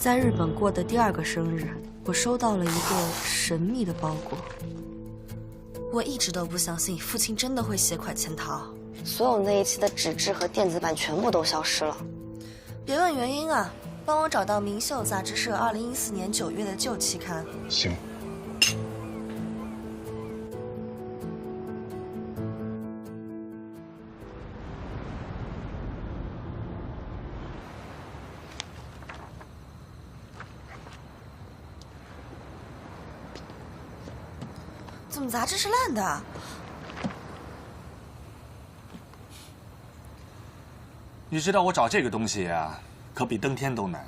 在日本过的第2个生日，我收到了一个神秘的包裹。我一直都不相信父亲真的会携款潜逃，所有那一期的纸质和电子版全部都消失了。别问原因啊，帮我找到《明秀》杂志社2014年9月的旧期刊。行。怎么杂志是烂的？你知道我找这个东西啊，可比登天都难。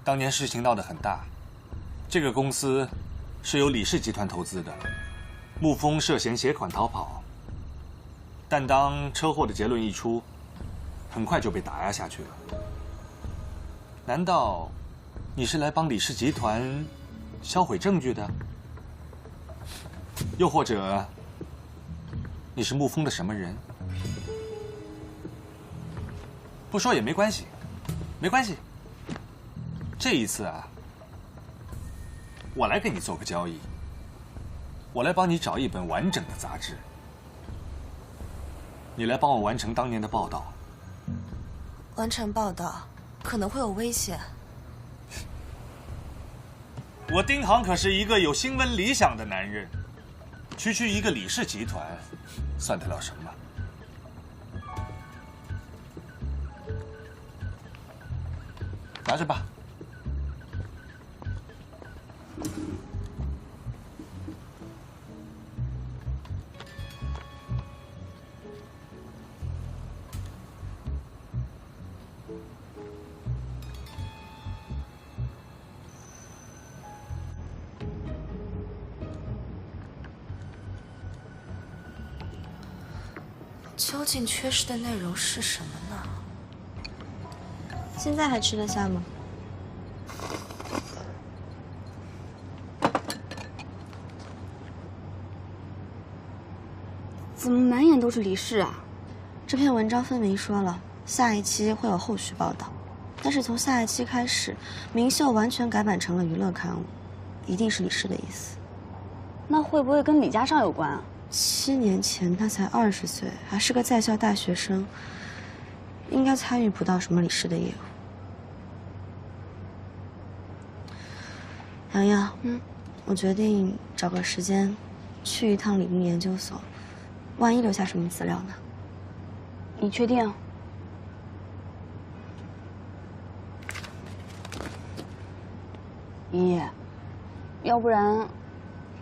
当年事情闹得很大，这个公司是由李氏集团投资的，沐风涉嫌携款逃跑。但当车祸的结论一出，很快就被打压下去了。难道你是来帮李氏集团销毁证据的？又或者，你是沐风的什么人？不说也没关系，没关系。这一次啊，我来跟你做个交易，我来帮你找一本完整的杂志，你来帮我完成当年的报道。完成报道可能会有危险。我丁航可是一个有新闻理想的男人。区一个李氏集团，算得了什么？拿着吧。究竟缺失的内容是什么呢？现在还吃得下吗？怎么满眼都是李氏啊？这篇文章分明说了，下一期会有后续报道，但是从下一期开始，明秀完全改版成了娱乐刊物，一定是李氏的意思。那会不会跟李家尚有关啊？7年前他才20岁，还是个在校大学生，应该参与不到什么李氏的业务。洋洋，我决定找个时间去一趟理工研究所，万一留下什么资料呢？你确定？依依，要不然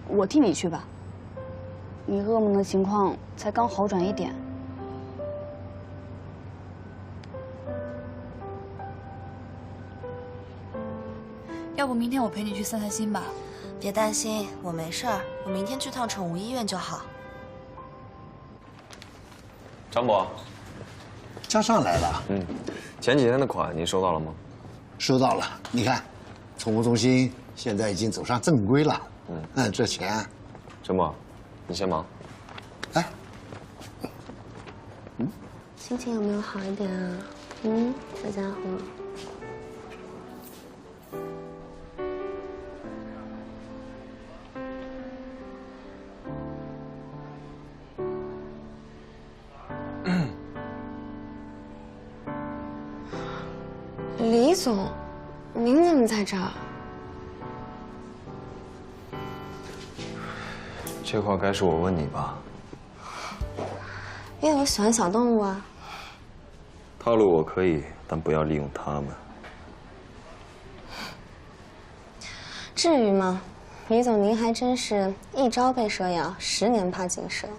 我替你去吧。你噩梦的情况才刚好转一点。要不明天我陪你去散散心吧？别担心，我没事儿，我明天去趟宠物医院就好。张伯，家尚来了。前几天的款您收到了吗？收到了，你看，宠物中心现在已经走上正规了。这钱，张伯，你先忙。哎，心情有没有好一点啊？小家伙。李总，您怎么在这儿？这话该是我问你吧？因为我喜欢小动物啊。套路我可以，但不要利用它们。至于吗？李总，您还真是一朝被蛇咬，10年怕井绳。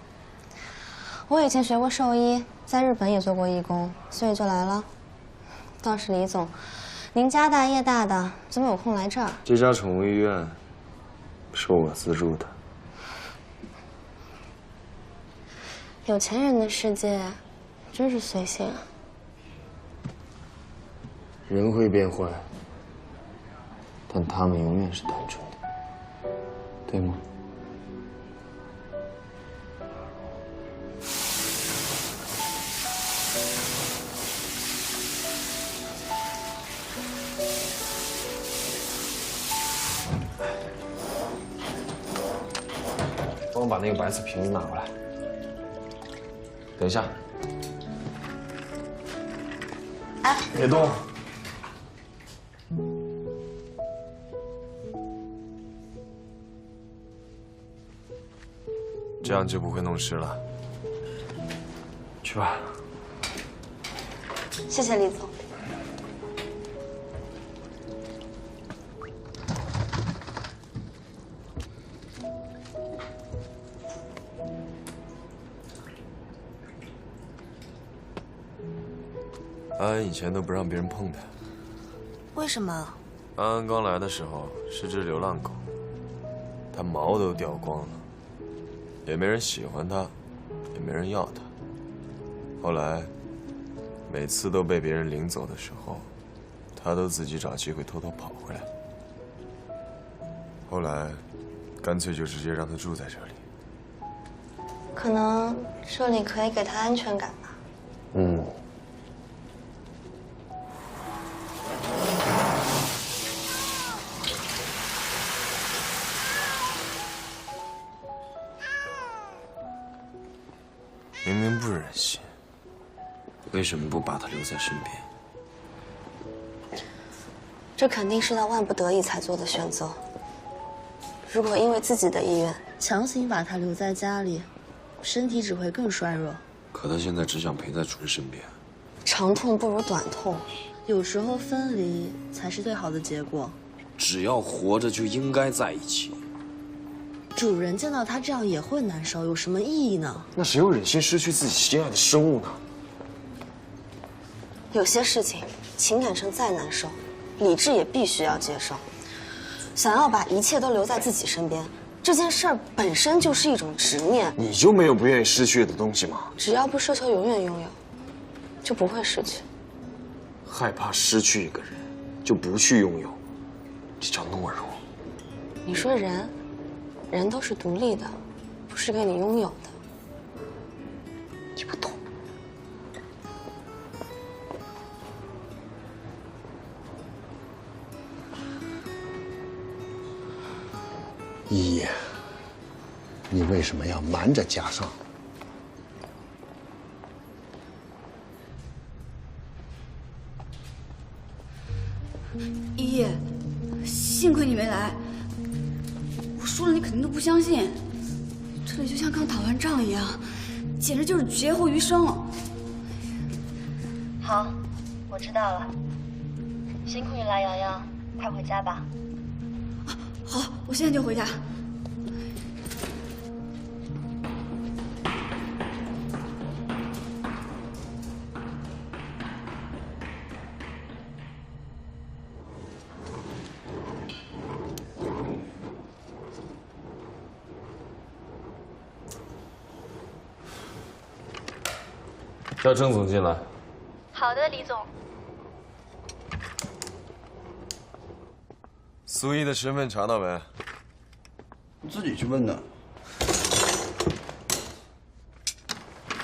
我以前学过兽医，在日本也做过义工，所以就来了。倒是李总，您家大业大的，怎么有空来这儿？这家宠物医院是我资助的。有钱人的世界真是随性啊。人会变坏，但他们永远是单纯的，对吗？我把那个白色瓶子拿过来。等一下。哎，别动。这样就不会弄湿了。去吧。谢谢李总。安安以前都不让别人碰她。为什么？安安刚来的时候是只流浪狗，它毛都掉光了，也没人喜欢它，也没人要它。后来，每次都被别人领走的时候，它都自己找机会偷偷跑回来。后来，干脆就直接让它住在这里。可能这里可以给他安全感吧。嗯。明明不忍心，为什么不把他留在身边？这肯定是他万不得已才做的选择。如果因为自己的意愿强行把他留在家里，身体只会更衰弱。可他现在只想陪在主人身边。长痛不如短痛，有时候分离才是最好的结果。只要活着就应该在一起。主人见到他这样也会难受，有什么意义呢？那谁又忍心失去自己心爱的生物呢？有些事情，情感上再难受，理智也必须要接受。想要把一切都留在自己身边，这件事儿本身就是一种执念。你就没有不愿意失去的东西吗？只要不奢求永远拥有，就不会失去。害怕失去一个人，就不去拥有，这叫懦弱。你说人都是独立的，不是给你拥有的。你不懂。依依，你为什么要瞒着家上？依依，幸亏你没来，我说了你肯定都不相信。这里就像刚打完仗一样，简直就是劫后余生。好，我知道了。辛苦你了，洋洋，快回家吧。好，我现在就回家。叫郑总进来。好的，李总。苏一的身份查到没？自己去问的。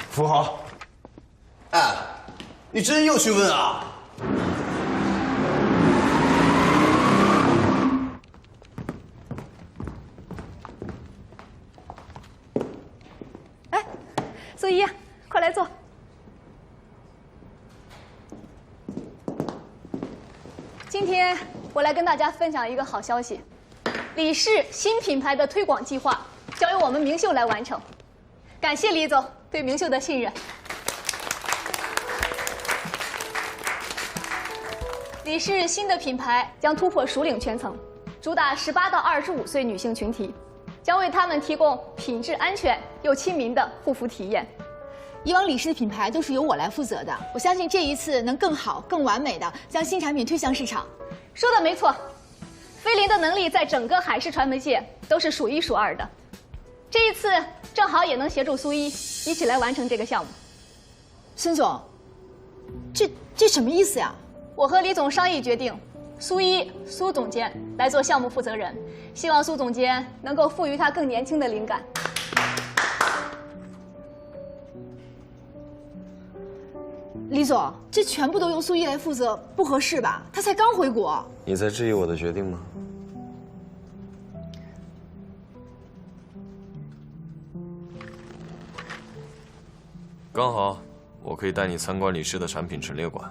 扶好。哎，你真又去问啊？哎，苏一，快来坐。今天我来跟大家分享一个好消息，李氏新品牌的推广计划交由我们明秀来完成。感谢李总对明秀的信任。李氏新的品牌将突破熟龄圈层，主打18到25岁女性群体，将为她们提供品质安全又亲民的护肤体验。以往李氏的品牌都是由我来负责的，我相信这一次能更好、更完美的将新产品推向市场。说的没错，菲林的能力在整个海事传媒界都是数一数二的。这一次正好也能协助苏一一起来完成这个项目。孙总，这什么意思呀？我和李总商议决定，苏总监来做项目负责人，希望苏总监能够赋予他更年轻的灵感。李总，这全部都由苏一来负责，不合适吧？他才刚回国。你在质疑我的决定吗？刚好，我可以带你参观李氏的产品陈列馆。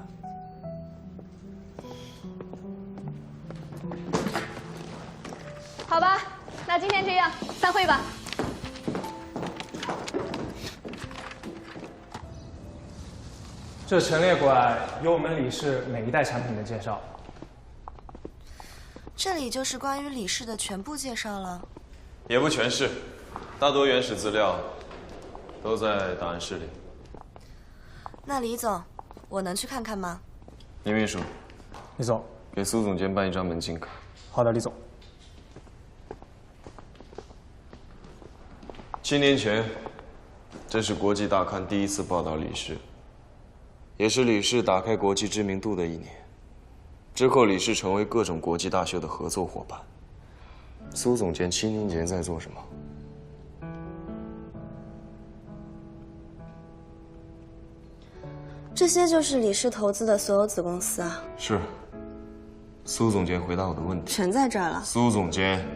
好吧，那今天这样，散会吧。这陈列馆有我们李氏每一代产品的介绍。这里就是关于李氏的全部介绍了。也不全是，大多原始资料都在档案室里。那李总，我能去看看吗？李秘书，李总，给苏总监办一张门禁卡。好的，李总。7年前，这是国际大刊第一次报道李氏，也是李氏打开国际知名度的一年。之后，李氏成为各种国际大秀的合作伙伴。苏总监7年前在做什么？这些就是李氏投资的所有子公司啊。是。苏总监回答我的问题。全在这儿了。苏总监。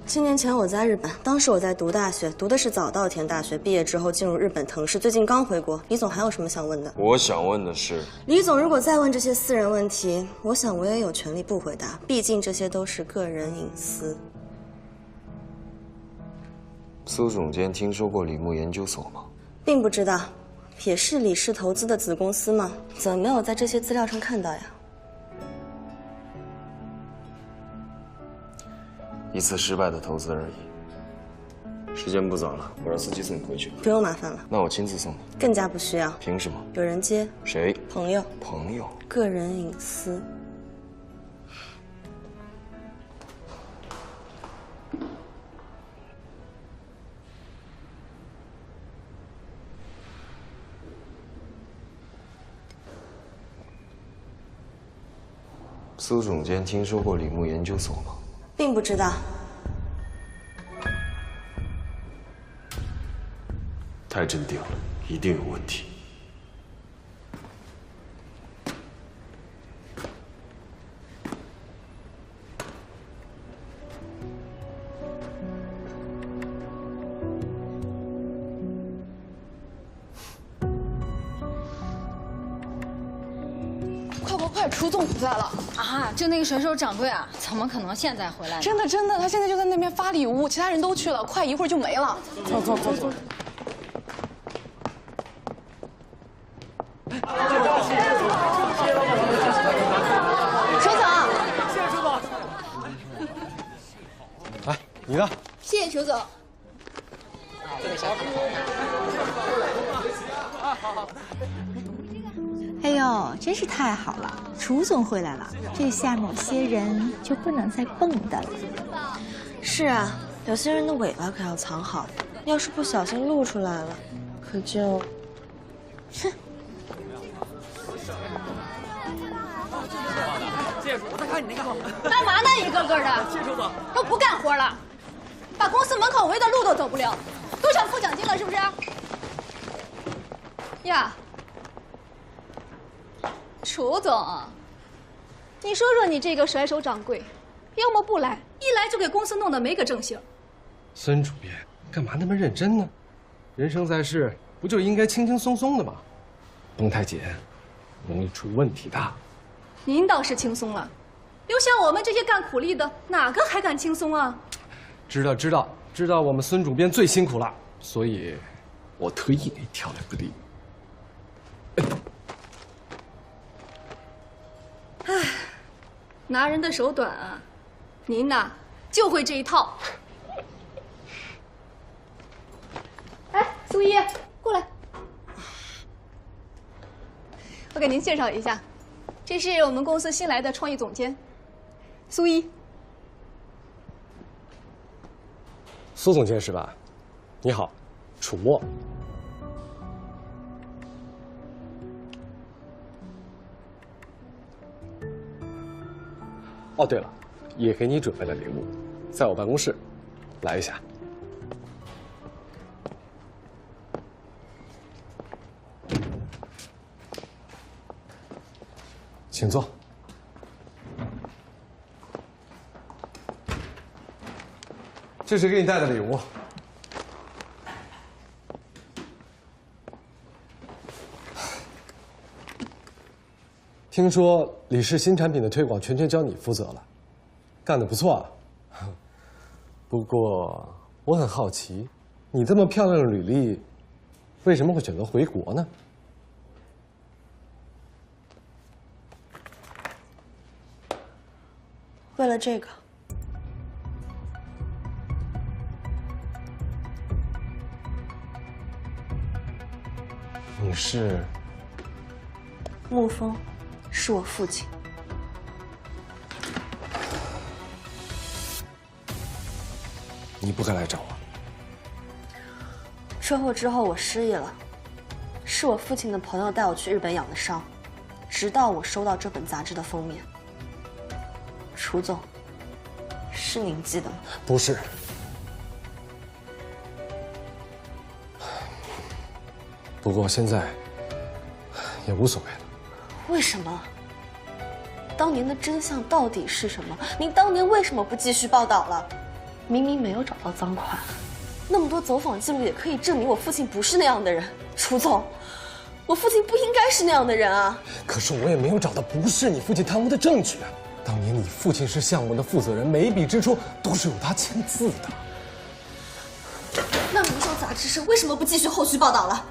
7年前我在日本，当时我在读大学，读的是早稻田大学，毕业之后进入日本藤氏，最近刚回国。李总还有什么想问的？我想问的是，李总如果再问这些私人问题，我想我也有权利不回答，毕竟这些都是个人隐私。苏总监听说过李牧研究所吗？并不知道，也是李氏投资的子公司吗？怎么没有在这些资料上看到呀？ 一次失败的投资而已。时间不早了，我让司机送你回去。不用麻烦了。那我亲自送你。更加不需要。凭什么？有人接。谁？朋友。朋友。个人隐私。苏总监听说过李牧研究所吗？ 并不知道。太镇定了，一定有问题。快，楚总回来了啊！就那个水手掌柜啊，怎么可能现在回来呢？真的，他现在就在那边发礼物，其他人都去了，快一会儿就没了。走。楚总，谢谢楚总。来，你的。谢谢楚总。哎呦，真是太好了！楚总回来了，这下某些人就不能再蹦跶了。是啊，有些人的尾巴可要藏好，要是不小心露出来了，可就……哼！谢谢楚总，我再看你那个。干嘛呢？一个个的。谢谢楚总。都不干活了，把公司门口围的路都走不了，都想付奖金了是不是？呀。 楚总，你说说你这个甩手掌柜，要么不来，一来就给公司弄得没个正形。孙主编，干嘛那么认真呢？人生在世，不就应该轻轻松松的吗？绷太紧，容易出问题的。您倒是轻松了，留下我们这些干苦力的，哪个还敢轻松啊？知道，我们孙主编最辛苦了，所以，我特意给你挑了个理。 唉，拿人的手短啊！您呐，就会这一套。哎，苏一，过来，我给您介绍一下，这是我们公司新来的创意总监，苏一。苏总监是吧？你好，楚墨。 哦，对了，也给你准备了礼物，在我办公室，来一下。请坐。这是给你带的礼物，听说李氏新产品的推广全权交你负责了，干得不错啊。不过我很好奇，你这么漂亮的履历，为什么会选择回国呢？为了这个。你是？沐风，是我父亲。你不该来找我。车祸之后我失忆了，是我父亲的朋友带我去日本养的伤，直到我收到这本杂志的封面。楚总，是您寄的吗？不是。不过现在也无所谓了。为什么？当年的真相到底是什么？您当年为什么不继续报道了？明明没有找到赃款，那么多走访记录也可以证明我父亲不是那样的人。楚总，我父亲不应该是那样的人啊！可是我也没有找到不是你父亲贪污的证据啊！当年你父亲是项目的负责人，每一笔支出都是有他签字的。那《明秀》杂志社为什么不继续后续报道了？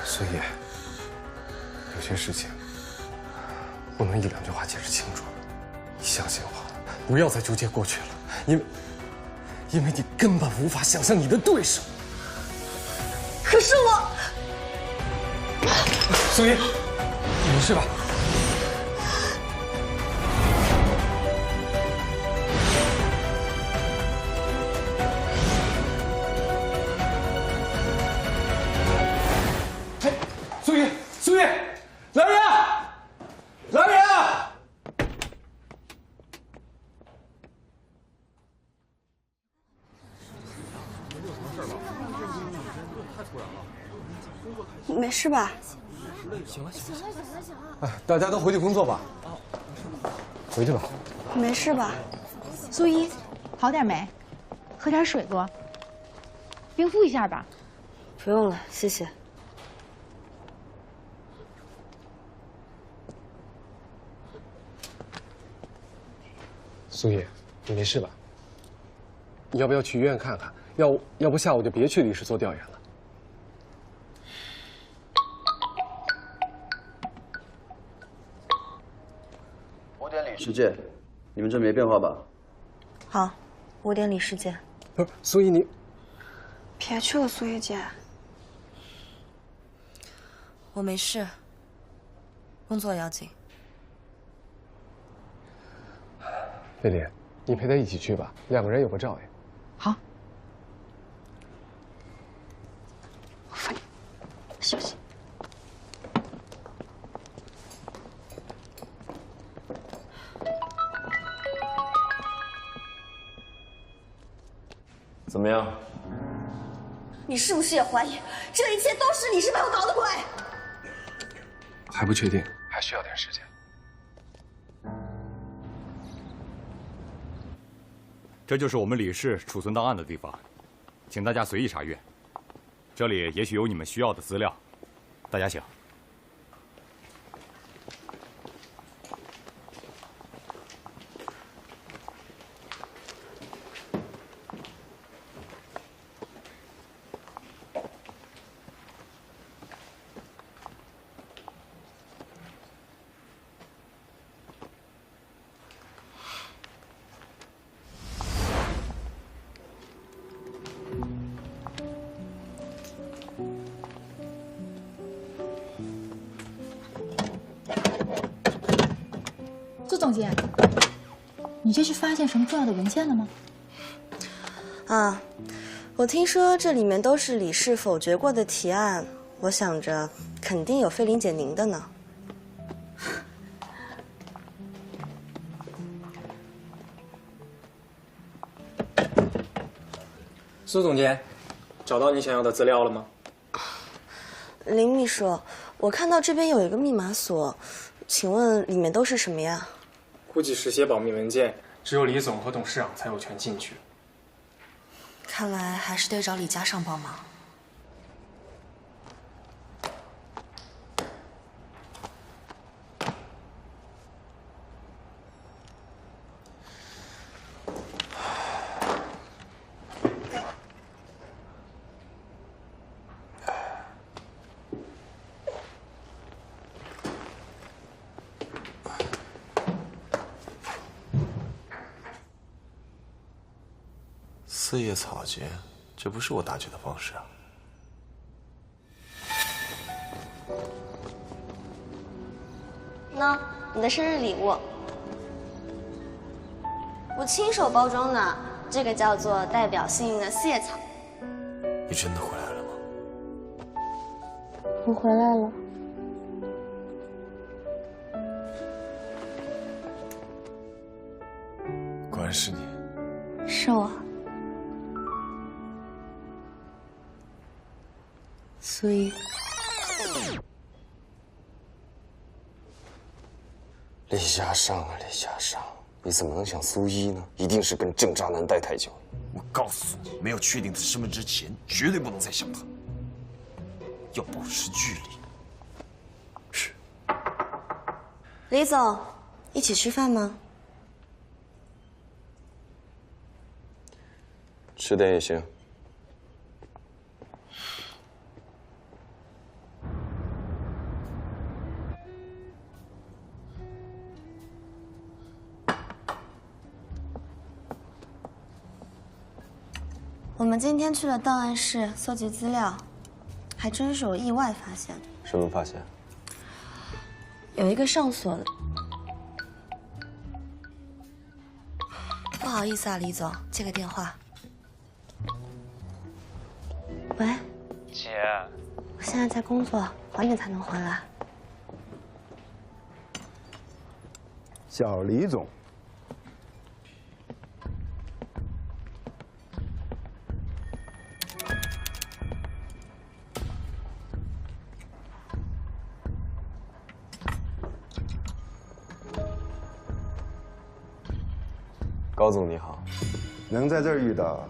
孙烨，有些事情不能一两句话解释清楚。你相信我，不要再纠结过去了，因为你根本无法想象你的对手。可是我，孙烨，你没事吧？苏玉，苏玉，来人啊！来人啊！没事吧？行了。哎，大家都回去工作吧。回去吧。没事吧？苏一，好点没？喝点水不？冰敷一下吧。不用了，谢谢。苏叶，你没事吧？你要不要去医院看看？要不下午就别去李氏做调研了。5点李氏见，你们这没变化吧？好，5点李氏见。不是，苏叶你别去了，苏叶姐。我没事，工作要紧。丽丽，你陪他一起去吧，2个人有个照应。好。我扶你，休息。怎么样？你是不是也怀疑这一切都是李氏陪我搞的鬼？还不确定，还需要点时间。这就是我们李氏储存档案的地方，请大家随意查阅。这里也许有你们需要的资料，大家请。苏总监，你这是发现什么重要的文件了吗？啊，我听说这里面都是李氏否决过的提案，我想着肯定有菲林姐您的呢。苏总监，找到你想要的资料了吗？林秘书，我看到这边有一个密码锁，请问里面都是什么呀？估计是些保密文件，只有李总和董事长才有权进去。看来还是得找李家上帮忙。四叶草节，这不是我打劫的方式啊！喏，你的生日礼物，我亲手包装的，这个叫做代表幸运的四叶草。你真的回来了吗？我回来了。果然是你。是我。苏一。李家尚啊，李家尚，你怎么能想苏一呢？一定是跟郑渣男待太久。我告诉你，没有确定他身份之前，绝对不能再想他，要保持距离。是。李总，一起吃饭吗？迟点也行。我们今天去了档案室搜集资料，还真是有意外发现。什么发现？有一个上锁的。不好意思啊，李总，接个电话。喂，姐，我现在在工作，晚点才能回来。小李总。高总你好，能在这儿遇到，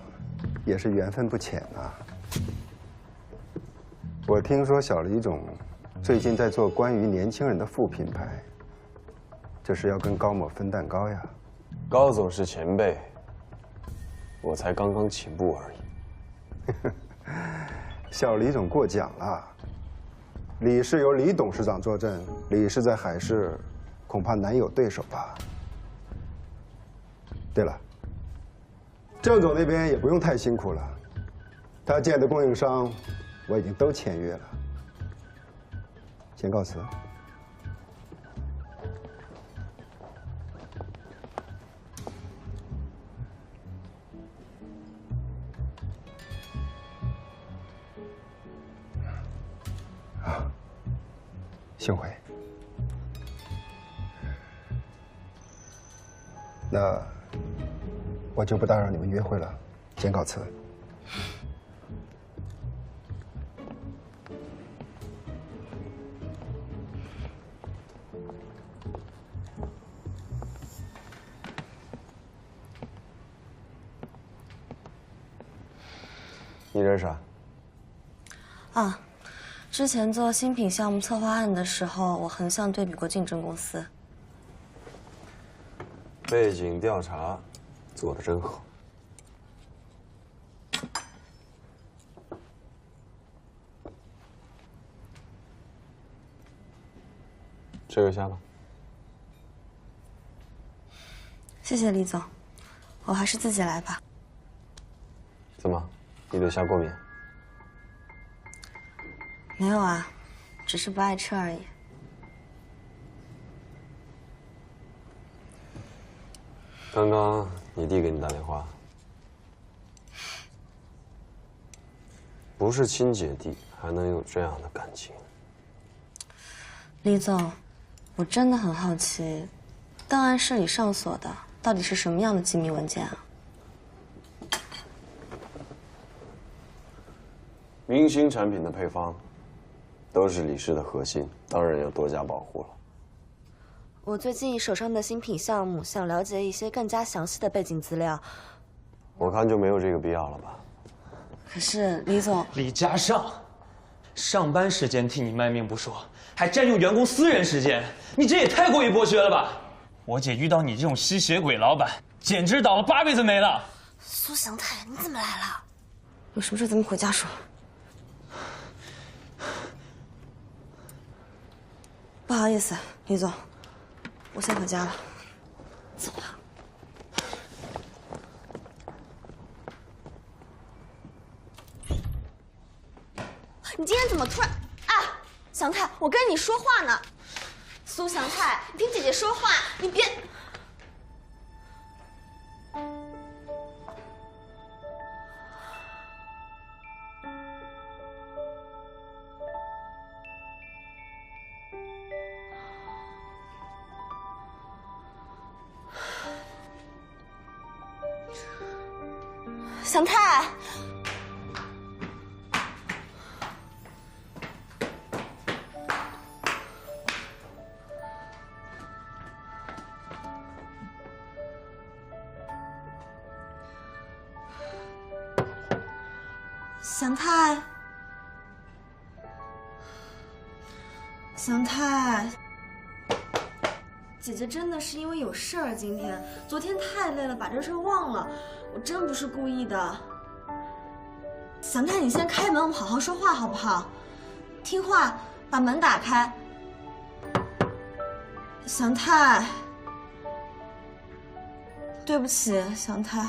也是缘分不浅啊。我听说小李总最近在做关于年轻人的副品牌，这是要跟高某分蛋糕呀。高总是前辈，我才刚刚起步而已。小李总过奖了，李氏由李董事长坐镇，李氏在海市恐怕难有对手吧。对了，郑总那边也不用太辛苦了，他见的供应商我已经都签约了。先告辞。啊，幸会。那我就不打扰你们约会了，先告辞。你认识啊？啊，之前做新品项目策划案的时候，我横向对比过竞争公司。背景调查做得真好。吃个虾吧。谢谢李总，我还是自己来吧。怎么，你对虾过敏？没有啊，只是不爱吃而已。刚刚你弟给你打电话，不是亲姐弟还能有这样的感情？李总，我真的很好奇，档案室里上锁的到底是什么样的机密文件啊？明星产品的配方，都是李氏的核心，当然要多加保护了。我最近手上的新品项目，想了解一些更加详细的背景资料。我看就没有这个必要了吧。可是李总，李嘉尚，上班时间替你卖命不说，还占用员工私人时间，你这也太过于剥削了吧！我姐遇到你这种吸血鬼老板，简直倒了8辈子霉了。苏祥太，你怎么来了？有什么事咱们回家说。不好意思，李总，我先回家了。走吧。你今天怎么突然……啊，祥太，我跟你说话呢。苏祥太，你听姐姐说话，你别……祥太。祥太，祥太，姐姐真的是因为有事儿，昨天太累了，把这事忘了，我真不是故意的。祥太，你先开门，我们好好说话好不好？听话，把门打开。祥太，对不起，祥太。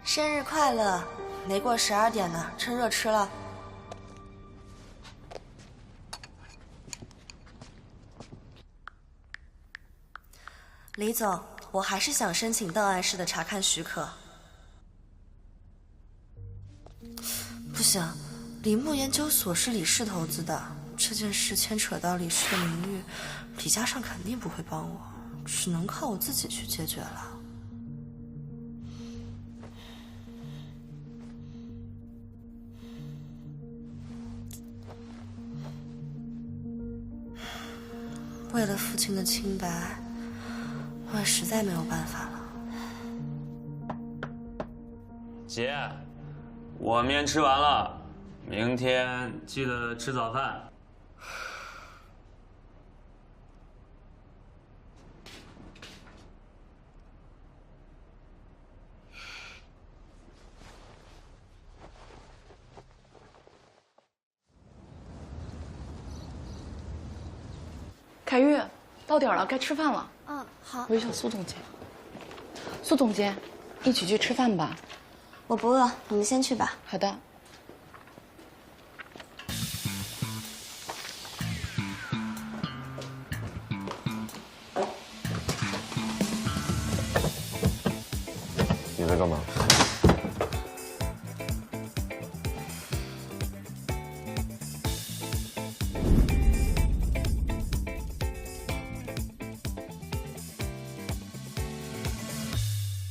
生日快乐！没过12点呢，趁热吃了。李总，我还是想申请档案室的查看许可。不行，李牧研究所是李氏投资的，这件事牵扯到李氏的名誉，李嘉尚肯定不会帮我，只能靠我自己去解决了。为了父亲的清白，我也实在没有办法了。姐，我面吃完了，明天记得吃早饭。凯玉，到点了，该吃饭了。嗯，好。我叫苏总监。苏总监，一起去吃饭吧。我不饿，你们先去吧。好的。你在干嘛？